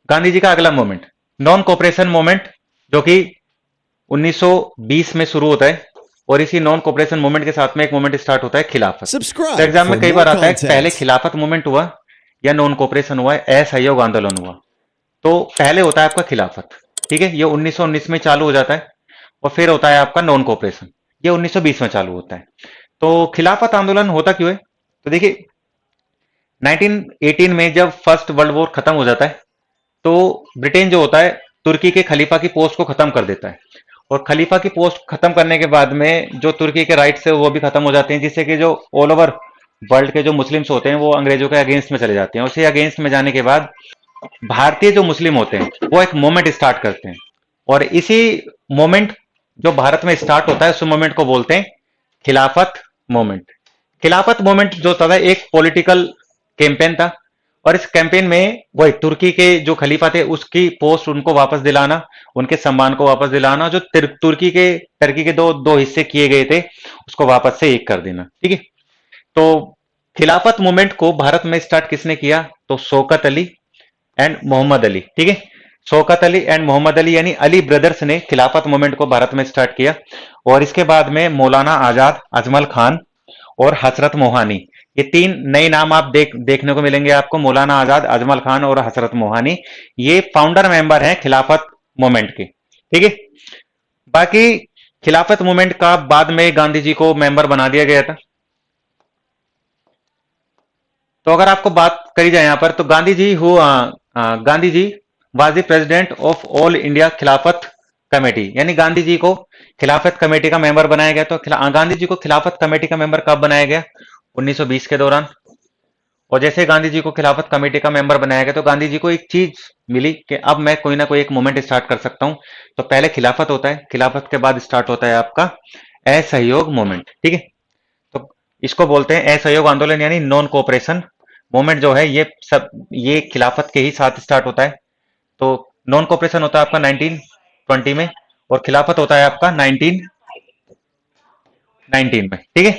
गांधी जी का अगला movement non cooperation movement, जो कि 1920 में शुरू होता है, और इसी नॉन कोऑपरेशन मूवमेंट के साथ में एक मूवमेंट स्टार्ट होता है खिलाफत। तो Subscribe एग्जाम में for कई more बार आता है पहले content. खिलाफत मूवमेंट हुआ या नॉन कोऑपरेशन हुआ है, असहयोग आंदोलन हुआ। तो पहले होता है आपका खिलाफत, ठीक है, ये 1919 में चालू हो जाता है, और फिर होता है आपका नॉन कोऑपरेशन, ये 1920 में चालू होता है। तो खिलाफत आंदोलन होता क्यों है? तो देखिए 1918 में जब फर्स्ट वर्ल्ड वॉर खत्म हो जाता है, तो ब्रिटेन जो होता है तुर्की के खलीफा की पोस्ट को खत्म कर देता है, और खलीफा की पोस्ट खत्म करने के बाद में जो तुर्की के राइट्स है वो भी खत्म हो जाते हैं, जिससे कि जो ऑल ओवर वर्ल्ड के जो मुस्लिम्स होते हैं वो अंग्रेजों के अगेंस्ट में चले जाते हैं। उसी अगेंस्ट में जाने के बाद भारतीय जो मुस्लिम होते हैं वो एक मूवमेंट स्टार्ट करते हैं, और इसी मूवमेंट जो भारत में स्टार्ट होता है उस मूवमेंट को बोलते हैं खिलाफत मूवमेंट। खिलाफत मूवमेंट जो था एक पॉलिटिकल कैंपेन था, और इस कैंपेन में वही तुर्की के जो खलीफा थे उसकी पोस्ट उनको वापस दिलाना, उनके सम्मान को वापस दिलाना, जो टर्की के दो दो हिस्से किए गए थे उसको वापस से एक कर देना, ठीक है। तो खिलाफत मूवमेंट को भारत में स्टार्ट किसने किया? तो शौकत अली एंड मोहम्मद अली, ठीक है। शौकत अली एंड मोहम्मद अली यानी अली ब्रदर्स ने खिलाफत मूवमेंट को भारत में स्टार्ट किया, और इसके बाद में मौलाना आजाद, अजमल खान और हसरत मोहानी, ये तीन नए नाम आप देखने को मिलेंगे आपको, मौलाना आजाद, अजमल खान और हसरत मोहानी, ये फाउंडर मेंबर हैं खिलाफत मूवमेंट के, ठीक है। बाकी खिलाफत मूवमेंट का बाद में गांधी जी को मेंबर बना दिया गया था। तो अगर आपको बात करी जाए यहां पर, तो Gandhi ji was the president of all India Khilafat committee, यानी गांधी जी को खिलाफत कमेटी का मेंबर बनाया गया। तो गांधी जी को खिलाफत कमेटी का मेंबर कब बनाया गया? 1920 के दौरान। और जैसे गांधी जी को खिलाफत कमेटी का मेंबर बनाया गया तो गांधी जी को एक चीज मिली कि अब मैं कोई ना कोई एक मूवमेंट स्टार्ट कर सकता हूं। तो पहले खिलाफत होता है, खिलाफत के बाद स्टार्ट होता है आपका असहयोग मूवमेंट, ठीक है। तो इसको बोलते हैं असहयोग आंदोलन यानी नॉन कोऑपरेशन मूवमेंट। जो है ये खिलाफत के ही साथ स्टार्ट होता है। तो नॉन कोऑपरेशन होता है आपका 1920 में, और खिलाफत होता है आपका 1919 में, ठीक है।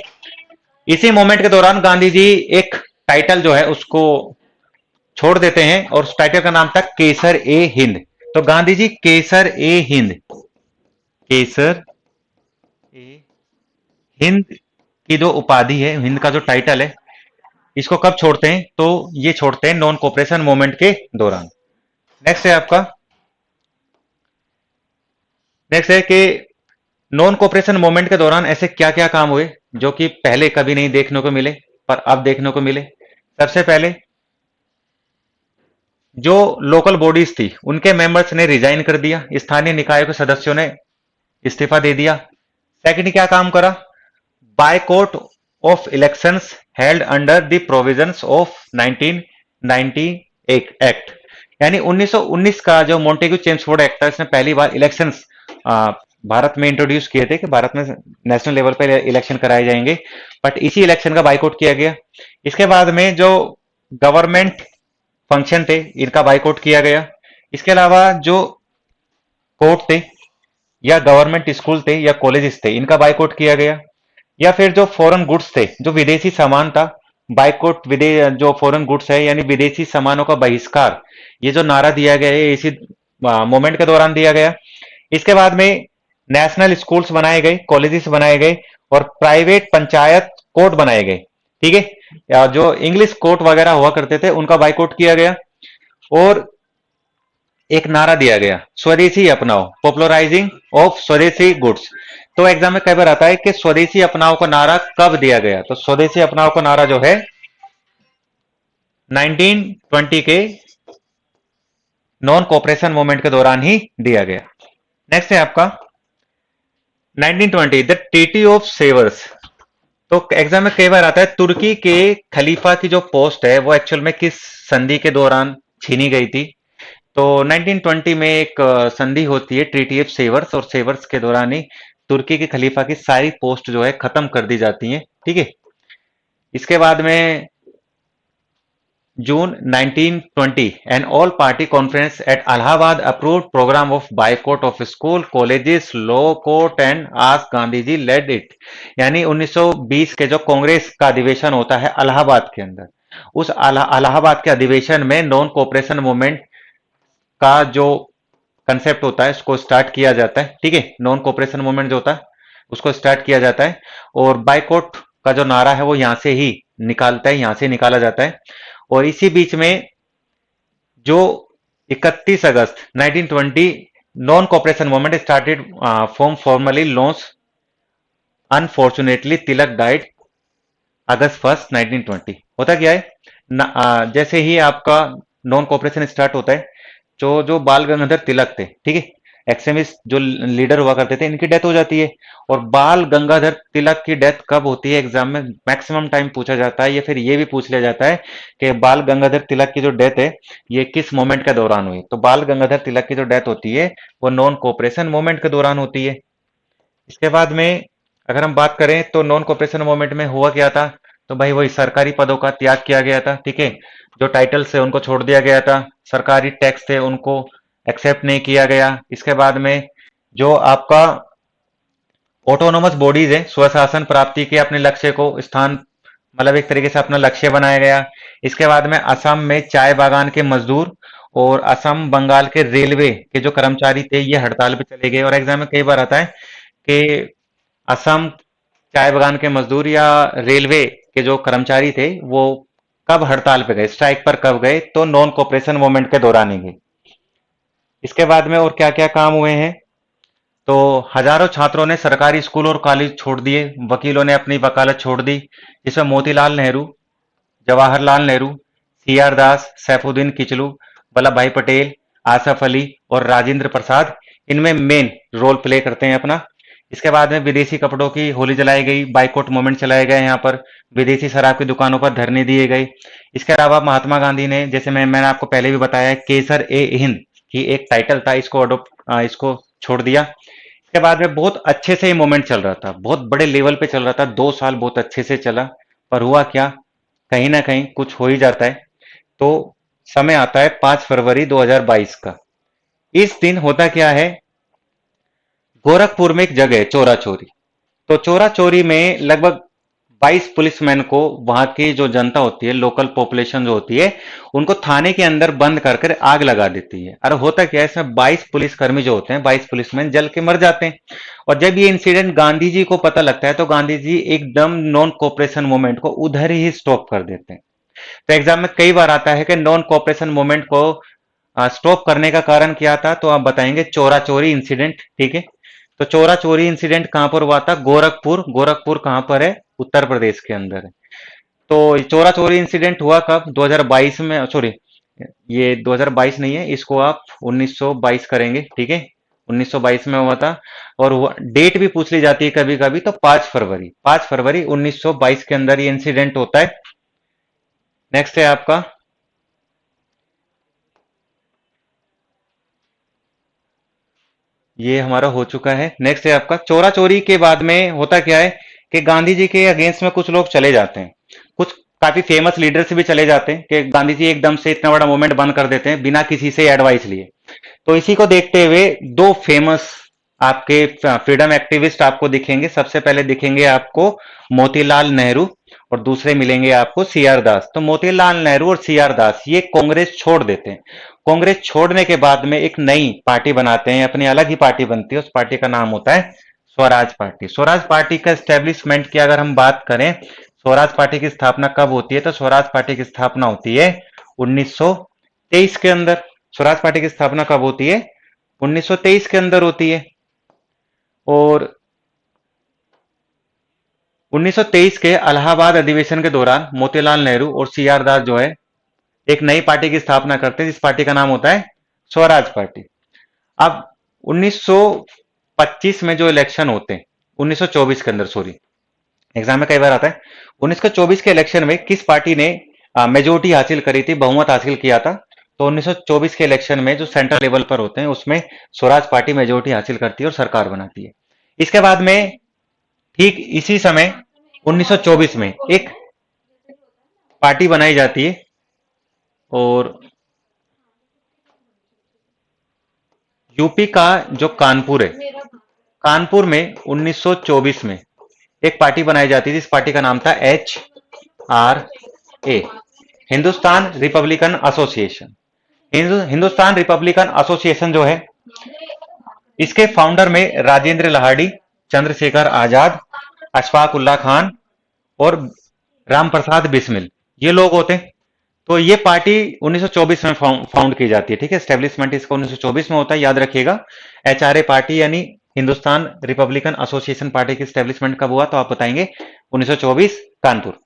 इसी मोमेंट के दौरान गांधी जी एक टाइटल जो है उसको छोड़ देते हैं, और उस टाइटल का नाम था केसर ए हिंद। तो गांधी जी केसर ए हिंद, केसर ए हिंद की जो उपाधि है, हिंद का जो टाइटल है, इसको कब छोड़ते हैं? तो ये छोड़ते हैं नॉन कोऑपरेशन मूवमेंट के दौरान। नेक्स्ट है आपका, नेक्स्ट है कि नॉन कोऑपरेशन मूवमेंट के दौरान ऐसे क्या क्या काम हुए जो कि पहले कभी नहीं देखने को मिले पर अब देखने को मिले। सबसे पहले जो लोकल बॉडीज थी उनके मेंबर्स ने रिजाइन कर दिया, स्थानीय निकायों के सदस्यों ने इस्तीफा दे दिया। सेकंड क्या काम करा? Boycott of elections held under the provisions of 1990 act, यानी 1919 का जो मोंटेग्यू चेम्सफोर्ड एक्ट था, इसने पहली बार इलेक्शंस भारत में इंट्रोड्यूस किए थे कि भारत में नेशनल लेवल पर इलेक्शन कराए जाएंगे, बट इसी इलेक्शन का बाइकआउट किया गया। इसके बाद में जो गवर्नमेंट फंक्शन थे इनका बाइकआउट किया गया। इसके अलावा जो कोर्ट थे या गवर्नमेंट स्कूल थे या कॉलेजेस थे इनका बाइकआउट किया गया। या फिर जो फॉरेन गुड्स थे, जो विदेशी सामान था, बाइकआउट जो फॉरेन गुड्स है यानी विदेशी सामानों का बहिष्कार, ये जो नारा दिया गया है इसी मूवमेंट के दौरान दिया गया। इसके बाद में नेशनल स्कूल्स बनाए गए, कॉलेजेस बनाए गए, और प्राइवेट पंचायत कोर्ट बनाए गए, ठीक है। या जो इंग्लिश कोर्ट वगैरह हुआ करते थे उनका बाइकआउट किया गया। और एक नारा दिया गया स्वदेशी अपनाओ, पॉपुलराइजिंग ऑफ स्वदेशी गुड्स। तो एग्जाम में कई बार आता है कि स्वदेशी अपनाओ का नारा कब दिया गया? तो स्वदेशी अपनाओ का नारा जो है 1920 के नॉन कोऑपरेशन मूवमेंट के दौरान ही दिया गया। नेक्स्ट है आपका 1920 द ट्रीटी ऑफ सेवर्स। तो एग्जाम में कई बार आता है तुर्की के खलीफा की जो पोस्ट है वो एक्चुअल में किस संधि के दौरान छीनी गई थी? तो 1920 में एक संधि होती है ट्रीटी ऑफ सेवर्स, और सेवर्स के दौरान ही तुर्की के खलीफा की सारी पोस्ट जो है खत्म कर दी जाती हैं, ठीक है। इसके बाद में June 1920 an all party conference at Allahabad approved programme of boycott of school, colleges, law court and आज गांधी जी लेड इट। यानी 1920 के जो कांग्रेस का अधिवेशन होता है इलाहाबाद के अंदर, उस इलाहाबाद के अधिवेशन में नॉन कोऑपरेशन मूवमेंट का जो कंसेप्ट होता है उसको स्टार्ट किया जाता है, ठीक है। नॉन कोऑपरेशन मूवमेंट जो होता है उसको स्टार्ट किया जाता है, और बाइकआउट का जो नारा है वो यहां से ही निकालता है, यहां से निकाला जाता है। और इसी बीच में जो 31 August 1920 non cooperation movement started from formally launch. Unfortunately Tilak died August 1 1920। होता क्या है जैसे ही आपका नॉन कोऑपरेशन स्टार्ट होता है, जो जो बाल गंगाधर तिलक थे, ठीक है, एक्सट्रीमिस्ट जो लीडर हुआ करते थे, इनकी डेथ हो जाती है। और बाल गंगाधर तिलक की डेथ कब होती है, एग्जाम में मैक्सिमम टाइम पूछा जाता है। ये फिर ये भी पूछ लिया जाता है कि बाल गंगाधर तिलक की जो डेथ है ये किस मोमेंट के दौरान हुई। तो बाल गंगाधर तिलक की जो डेथ होती है वो नॉन कोऑपरेशन मूवमेंट के दौरान होती है। इसके बाद में अगर हम बात करें तो नॉन कोऑपरेशन मूवमेंट में हुआ क्या था, तो भाई वही सरकारी पदों का त्याग किया गया था, ठीक है। जो टाइटल्स है उनको छोड़ दिया गया था, सरकारी टैक्स थे उनको एक्सेप्ट नहीं किया गया। इसके बाद में जो आपका ऑटोनोमस बॉडीज है, स्वशासन प्राप्ति के अपने लक्ष्य को स्थान, मतलब एक तरीके से अपना लक्ष्य बनाया गया। इसके बाद में असम में चाय बागान के मजदूर और असम बंगाल के रेलवे के जो कर्मचारी थे ये हड़ताल पे चले गए। और एग्जाम में कई बार आता है कि असम चाय बागान के मजदूर या रेलवे के जो कर्मचारी थे वो कब हड़ताल पे गए, स्ट्राइक पर कब गए, तो नॉन कोऑपरेशन मूवमेंट के दौरान ही गए। इसके बाद में और क्या क्या काम हुए हैं, तो हजारों छात्रों ने सरकारी स्कूल और कॉलेज छोड़ दिए, वकीलों ने अपनी वकालत छोड़ दी, जिसमें मोतीलाल नेहरू, जवाहरलाल नेहरू, सी आर दास, सैफुद्दीन किचलू, वल्लभ भाई पटेल, आसफ अली और राजेंद्र प्रसाद इनमें मेन रोल प्ले करते हैं अपना। इसके बाद में विदेशी कपड़ों की होली जलाई गई, बाइकआउट मूवमेंट चलाए गए, यहाँ पर विदेशी शराब की दुकानों पर धरने दिए गए। इसके अलावा महात्मा गांधी ने, जैसे मैंने आपको पहले भी बताया, केसर ए हिंद की एक टाइटल था, इसको छोड़ दिया। इसके बाद में बहुत अच्छे से ये मूवमेंट चल रहा था, बहुत बड़े लेवल पे चल रहा था, 2 साल बहुत अच्छे से चला। पर हुआ क्या, कहीं ना कहीं कुछ हो ही जाता है। तो समय आता है 5 फरवरी 2022 का। इस दिन होता क्या है, गोरखपुर में एक जगह है चोरा चोरी। तो चोरा चोरी में लगभग 22 पुलिसमैन को वहां की जो जनता होती है, लोकल पॉपुलेशन जो होती है, उनको थाने के अंदर बंद कर कर आग लगा देती है। अरे होता क्या है, इसमें 22 पुलिसकर्मी जो होते हैं, 22 पुलिसमैन जल के मर जाते हैं। और जब ये इंसिडेंट गांधी जी को पता लगता है तो गांधी जी एकदम नॉन कोऑपरेशन मूवमेंट को उधर ही स्टॉप कर देते हैं। तो एग्जाम में कई बार आता है कि नॉन कोऑपरेशन मूवमेंट को स्टॉप करने का कारण क्या था, तो आप बताएंगे चोरा चोरी इंसिडेंट, ठीक है। तो चोरा चोरी इंसिडेंट कहां पर हुआ था, गोरखपुर। गोरखपुर कहां पर है, उत्तर प्रदेश के अंदर है। तो चोरा चोरी इंसिडेंट हुआ कब, 2022 में, सॉरी ये 2022 नहीं है, इसको आप 1922 करेंगे, ठीक है। 1922 में हुआ था। और डेट भी पूछ ली जाती है कभी कभी, तो 5 फरवरी 1922 के अंदर ये इंसिडेंट होता है। नेक्स्ट है आपका, ये हमारा हो चुका है। नेक्स्ट है आपका, चोरा चोरी के बाद में होता क्या है कि गांधी जी के अगेंस्ट में कुछ लोग चले जाते हैं, कुछ काफी फेमस लीडर्स भी चले जाते हैं कि गांधी जी एकदम से इतना बड़ा मूवमेंट बंद कर देते हैं बिना किसी से एडवाइस लिए। तो इसी को देखते हुए दो फेमस आपके फ्रीडम एक्टिविस्ट आपको दिखेंगे। सबसे पहले दिखेंगे आपको मोतीलाल नेहरू और दूसरे मिलेंगे आपको सी आर दास। तो मोतीलाल नेहरू और सी आर दास ये कांग्रेस छोड़ देते हैं। कांग्रेस छोड़ने के बाद में एक नई पार्टी बनाते हैं, अपनी अलग ही पार्टी बनती है। उस पार्टी का नाम होता है स्वराज पार्टी। स्वराज पार्टी का एस्टेब्लिशमेंट की अगर हम बात करें, स्वराज पार्टी की स्थापना कब होती है, तो स्वराज पार्टी की स्थापना होती है 1923 के अंदर। स्वराज पार्टी की स्थापना कब होती है, 1923 के अंदर होती है। और 1923 के इलाहाबाद अधिवेशन के दौरान मोतीलाल नेहरू और सी आर दास जो है एक नई पार्टी की स्थापना करते हैं, जिस पार्टी का नाम होता है स्वराज पार्टी। अब 1925 में जो इलेक्शन होते हैं, 1924 के अंदर, सॉरी एग्जाम में कई बार आता है, 1924 के इलेक्शन में किस पार्टी ने मेजोरिटी हासिल करी थी, बहुमत हासिल किया था। तो 1924 के इलेक्शन में जो सेंट्रल लेवल पर होते हैं उसमें स्वराज पार्टी मेजोरिटी हासिल करती है और सरकार बनाती है। इसके बाद में ठीक इसी समय 1924 में एक पार्टी बनाई जाती है, और यूपी का जो कानपुर है, कानपुर में 1924 में एक पार्टी बनाई जाती थी। इस पार्टी का नाम था HRA, Hindustan Republican association. Hindustan Republican association जो है, इसके फाउंडर में राजेंद्र लाहाड़ी, चंद्रशेखर आजाद, अशफाक उल्ला खान और राम प्रसाद बिस्मिल, ये लोग होते हैं। तो ये पार्टी 1924 में फाउंड की जाती है, ठीक है। स्टेब्लिशमेंट इसका 1924 में होता है, याद रखिएगा। एचआरए पार्टी यानी हिंदुस्तान रिपब्लिकन एसोसिएशन पार्टी की स्टेब्लिशमेंट कब हुआ, तो आप बताएंगे 1924, कानपुर।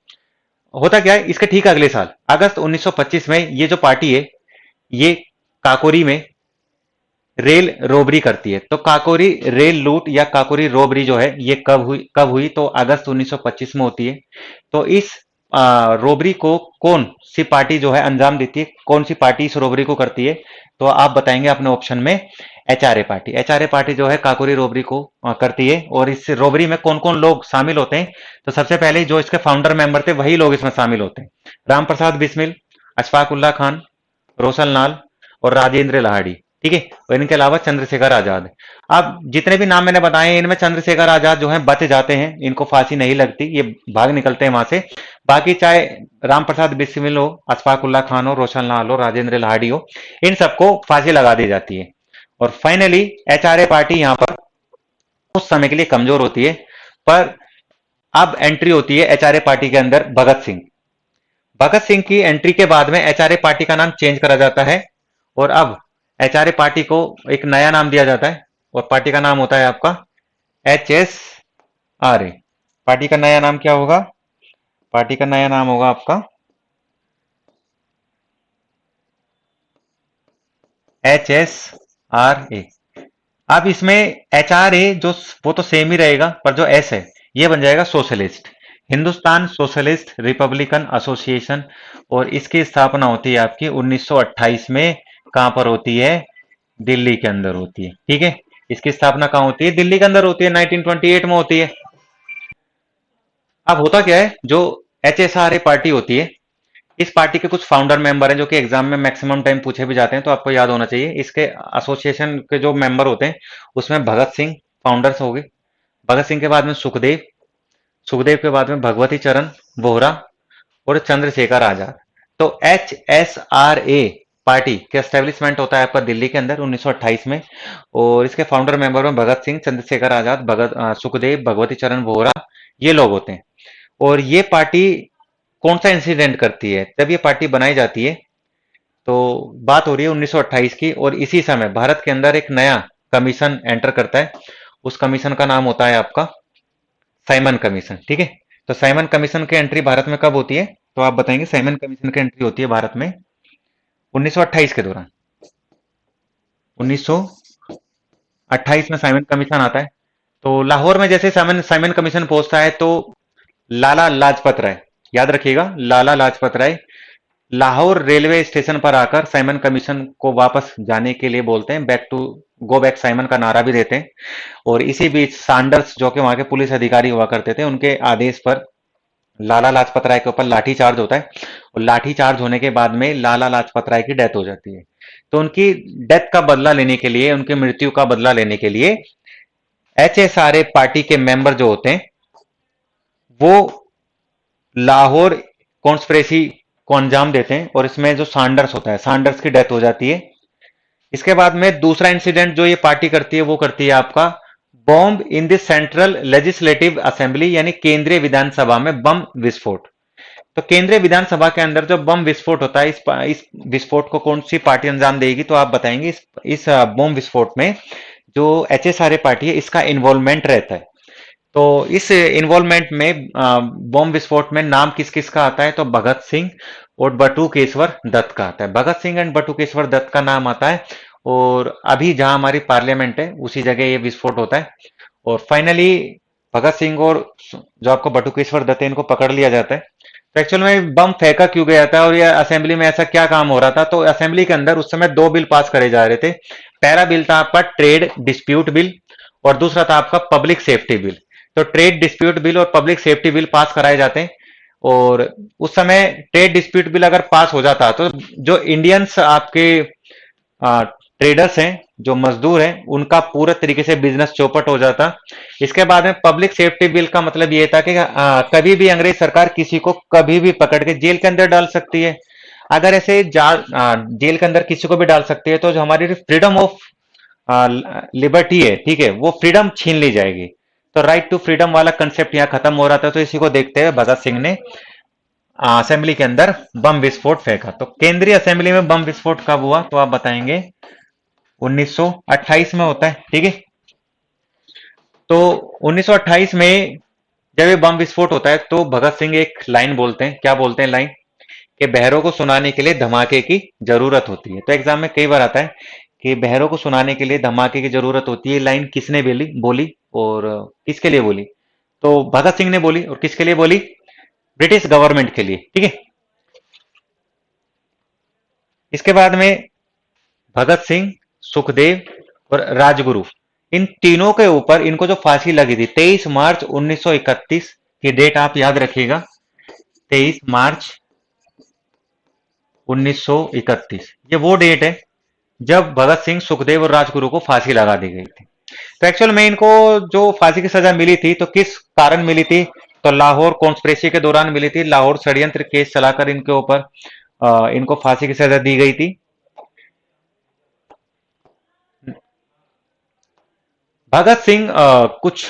होता क्या है, इसके ठीक अगले साल अगस्त 1925 में ये जो पार्टी है, ये काकोरी में रेल रोबरी करती है। तो काकोरी रेल लूट या काकोरी रोबरी जो है, ये कब हुई, तो अगस्त 1925 में होती है। तो इस रोबरी को कौन सी पार्टी जो है अंजाम देती है, कौन सी पार्टी इस रोबरी को करती है, तो आप बताएंगे अपने ऑप्शन में एचआरए पार्टी। एचआरए पार्टी जो है काकोरी रोबरी को करती है। और इस रोबरी में कौन कौन लोग शामिल होते हैं, तो सबसे पहले जो इसके फाउंडर मेंबर थे वही लोग इसमें शामिल होते हैं। राम प्रसाद बिस्मिल, अशफाक उल्ला खान, रोशन लाल और राजेंद्र लाहाड़ी, ठीक है। और इनके अलावा चंद्रशेखर आजाद। अब जितने भी नाम मैंने बताए, इनमें चंद्रशेखर आजाद जो है बच जाते हैं, इनको फांसी नहीं लगती, ये भाग निकलते हैं वहां से। बाकी चाहे राम प्रसाद बिस्मिल हो, अशफाक उल्ला खान हो, रोशन लाल हो, राजेंद्र लाहाड़ी हो, इन सबको फांसी लगा दी जाती है। और फाइनली एचआरए पार्टी यहां पर उस समय के लिए कमजोर होती है। पर अब एंट्री होती है एचआरए पार्टी के अंदर भगत सिंह। भगत सिंह की एंट्री के बाद में एचआरए पार्टी का नाम चेंज करा जाता है। और अब एचआरए पार्टी को एक नया नाम दिया जाता है, और पार्टी का नाम होता है आपका एचएसआरए। पार्टी का नया नाम क्या होगा, पार्टी का नया नाम होगा आपका एचएसआरए। अब इसमें एचआरए जो वो तो सेम ही रहेगा, पर जो एस है ये बन जाएगा socialist, Hindustan socialist Republican association. और इसकी स्थापना होती है आपकी 1928 में। कहां पर होती है, दिल्ली के अंदर होती है, ठीक है। इसकी स्थापना कहां होती है, दिल्ली के अंदर होती है, 1928 में होती है। अब होता क्या है, जो एचएसआरए पार्टी होती है, इस पार्टी के कुछ फाउंडर मेंबर हैं जो कि एग्जाम में मैक्सिमम टाइम पूछे भी जाते हैं, तो आपको याद होना चाहिए। इसके एसोसिएशन के जो मेंबर होते हैं उसमें भगत सिंह फाउंडर्स हो गए, भगत सिंह के बाद में सुखदेव, सुखदेव के बाद में भगवती चरण वोहरा और चंद्रशेखर आजाद। तो H S R A party का एस्टेब्लिशमेंट होता है आपका दिल्ली के अंदर 1928 में। और इसके फाउंडर मेंबर में भगत सिंह, चंद्रशेखर आजाद, सुखदेव, भगवती चरण वोहरा, ये लोग होते हैं। और ये पार्टी कौन सा इंसिडेंट करती है, जब ये पार्टी बनाई जाती है, तो बात हो रही है 1928 की। और इसी समय भारत के अंदर एक नया कमीशन एंटर करता है। उस कमीशन का नाम होता है आपका साइमन कमीशन, ठीक है। तो साइमन कमीशन की एंट्री भारत में कब होती है, तो आप बताएंगे साइमन कमीशन की एंट्री होती है भारत में 1928 के दौरान। 1928 में साइमन कमीशन आता है। तो लाहौर में जैसे साइमन साइमन कमीशन पहुंचता है, तो लाला लाजपत राय, याद रखिएगा, लाला लाजपत राय लाहौर रेलवे स्टेशन पर आकर साइमन कमीशन को वापस जाने के लिए बोलते हैं, back to go back Simon का नारा भी देते हैं। और इसी बीच सैंडर्स जो कि वहां के पुलिस अधिकारी हुआ करते थे, उनके आदेश पर लाला लाजपत राय के ऊपर लाठी चार्ज होता है। और लाठी चार्ज होने के बाद में लाला लाजपत राय की डेथ हो जाती है। तो उनकी डेथ का बदला लेने के लिए, उनकी मृत्यु का बदला लेने के लिए एचएसआरए पार्टी के मेंबर जो होते हैं वो लाहौर कॉन्स्पिरेसी को अंजाम देते हैं। और इसमें जो सैंडर्स होता है, सैंडर्स की डेथ हो जाती है। इसके बाद में दूसरा इंसिडेंट जो ये पार्टी करती है, वो करती है आपका bomb in the central legislative assembly, यानी केंद्रीय विधानसभा में बम विस्फोट। तो केंद्रीय विधानसभा के अंदर जो बम विस्फोट होता है, इस विस्फोट को कौन सी पार्टी अंजाम देगी, तो आप बताएंगे इस बम विस्फोट में जो एचएसआरए पार्टी है इसका इन्वॉल्वमेंट रहता है। तो इस इन्वॉल्वमेंट में बम विस्फोट में नाम किस किस का आता है, तो भगत सिंह और बटुकेश्वर दत्त का आता है। भगत सिंह एंड बटुकेश्वर दत्त का नाम आता है। और अभी जहां हमारी पार्लियामेंट है उसी जगह ये विस्फोट होता है। और फाइनली भगत सिंह और जो आपको बटुकेश्वर दत्त है, इनको पकड़ लिया जाता है। तो एक्चुअल में बम फेंका क्यों गया था, और ये असेंबली में ऐसा क्या काम हो रहा था, तो असेंबली के अंदर उस समय दो बिल पास करे जा रहे थे। पहला बिल था आपका ट्रेड डिस्प्यूट बिल, और दूसरा था आपका पब्लिक सेफ्टी बिल। तो ट्रेड डिस्प्यूट बिल और पब्लिक सेफ्टी बिल पास कराए जाते हैं। और उस समय ट्रेड डिस्प्यूट बिल अगर पास हो जाता, तो जो इंडियंस आपके ट्रेडर्स हैं, जो मजदूर हैं, उनका पूरा तरीके से बिजनेस चौपट हो जाता। इसके बाद में पब्लिक सेफ्टी बिल का मतलब ये था कि कभी भी अंग्रेज सरकार किसी को कभी भी पकड़ के जेल के अंदर डाल सकती है। अगर ऐसे जेल के अंदर किसी को भी डाल सकते हैं, तो जो हमारी फ्रीडम ऑफ लिबर्टी है, ठीक है, वो फ्रीडम छीन ली जाएगी। तो राइट टू फ्रीडम वाला कंसेप्ट यहाँ खत्म हो रहा था। तो इसी को देखते हुए भगत सिंह ने असेंबली के अंदर बम विस्फोट फेंका। तो केंद्रीय असेंबली में बम विस्फोट कब हुआ, तो आप बताएंगे 1928 में होता है, ठीक है। तो 1928 में जब ये बम विस्फोट होता है, तो भगत सिंह एक लाइन बोलते हैं। क्या बोलते हैं लाइन? कि बहरों को सुनाने के लिए धमाके की जरूरत होती है। तो एग्जाम में कई बार आता है कि बहरों को सुनाने के लिए धमाके की जरूरत होती है। लाइन किसने बोली बोली और किसके लिए बोली? तो भगत सिंह ने बोली। और किसके लिए बोली? ब्रिटिश गवर्नमेंट के लिए, ठीक है। इसके बाद में भगत सिंह, सुखदेव और राजगुरु, इन तीनों के ऊपर इनको जो फांसी लगी थी 23 मार्च 1931 की डेट आप याद रखिएगा। 23 मार्च 1931 ये वो डेट है जब भगत सिंह, सुखदेव और राजगुरु को फांसी लगा दी गई थी। तो एक्चुअल में इनको जो फांसी की सजा मिली थी, तो किस कारण मिली थी? तो लाहौर कॉन्स्पिरेसी के दौरान मिली थी। लाहौर षड्यंत्र केस चलाकर इनके ऊपर इनको फांसी की सजा दी गई थी। भगत सिंह कुछ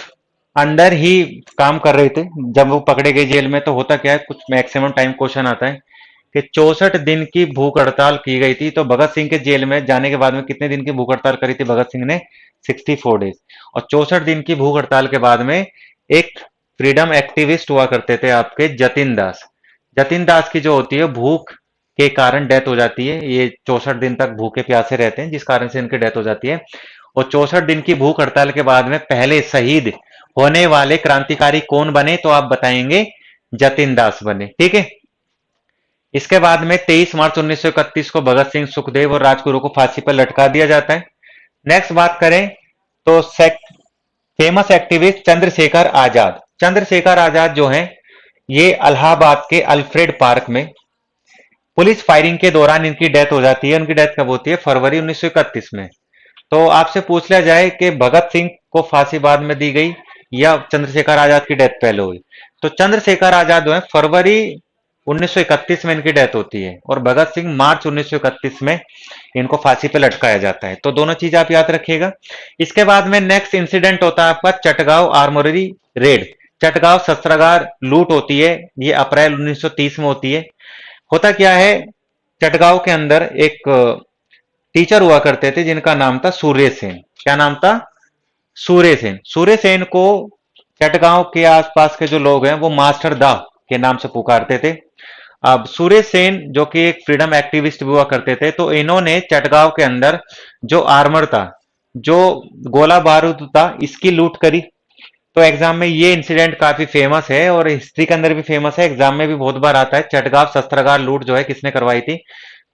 अंदर ही काम कर रहे थे जब वो पकड़े गए जेल में। तो होता क्या है, कुछ मैक्सिमम टाइम क्वेश्चन आता है कि 64 दिन की भूख हड़ताल की गई थी। तो भगत सिंह के जेल में जाने के बाद में कितने दिन की भूख हड़ताल करी थी भगत सिंह ने? 64 डेज। और 64 दिन की भूख हड़ताल के बाद में एक फ्रीडम एक्टिविस्ट हुआ करते थे आपके जतिन दास। जतिन दास की जो होती है भूख के कारण डेथ हो जाती है। ये 64 दिन तक भूखे प्यासे रहते हैं, जिस कारण से इनकी डेथ हो जाती है। और 64 दिन की भूख हड़ताल के बाद में पहले शहीद होने वाले क्रांतिकारी कौन बने? तो आप बताएंगे जतिन दास बने, ठीक है। इसके बाद में 23 मार्च 1931 को भगत सिंह, सुखदेव और राजगुरु को फांसी पर लटका दिया जाता है। नेक्स्ट बात करें तो फेमस एक्टिविस्ट चंद्रशेखर आजाद। चंद्रशेखर आजाद जो हैं, ये इलाहाबाद के अल्फ्रेड पार्क में पुलिस फायरिंग के दौरान इनकी डेथ हो जाती है। उनकी डेथ कब होती है? फरवरी 1931 में। तो आपसे पूछ लिया जाए कि भगत सिंह को फांसी बाद में दी गई या चंद्रशेखर आजाद की डेथ पहले हुई, तो चंद्रशेखर आजाद जो है फरवरी 1931 में इनकी डेथ होती है और भगत सिंह मार्च 1931 में इनको फांसी पे लटकाया जाता है। तो दोनों चीज आप याद रखिएगा। इसके बाद में नेक्स्ट इंसिडेंट होता है आपका चटगांव आर्मोरी रेड। चटगांव शस्त्रागार लूट होती है, ये अप्रैल 1930 में होती है। होता क्या है, चटगांव के अंदर एक टीचर हुआ करते थे जिनका नाम था सूर्य सेन। क्या नाम था? सूर्य सेन। सूर्य सेन को चटगांव के आसपास के जो लोग हैं वो मास्टर दा के नाम से पुकारते थे। अब सूर्य सेन जो कि एक फ्रीडम एक्टिविस्ट भी हुआ करते थे, तो इन्होंने चटगांव के अंदर जो आर्मर था, जो गोला बारूद था, इसकी लूट करी। तो एग्जाम में ये इंसिडेंट काफी फेमस है और हिस्ट्री के अंदर भी फेमस है, एग्जाम में भी बहुत बार आता है। चटगांव शस्त्रागार लूट जो है किसने करवाई थी?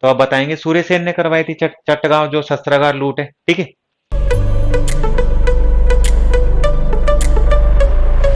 तो आप बताएंगे सूर्य सेन ने करवाई थी चटगांव जो शस्त्रागार लूट है, ठीक है।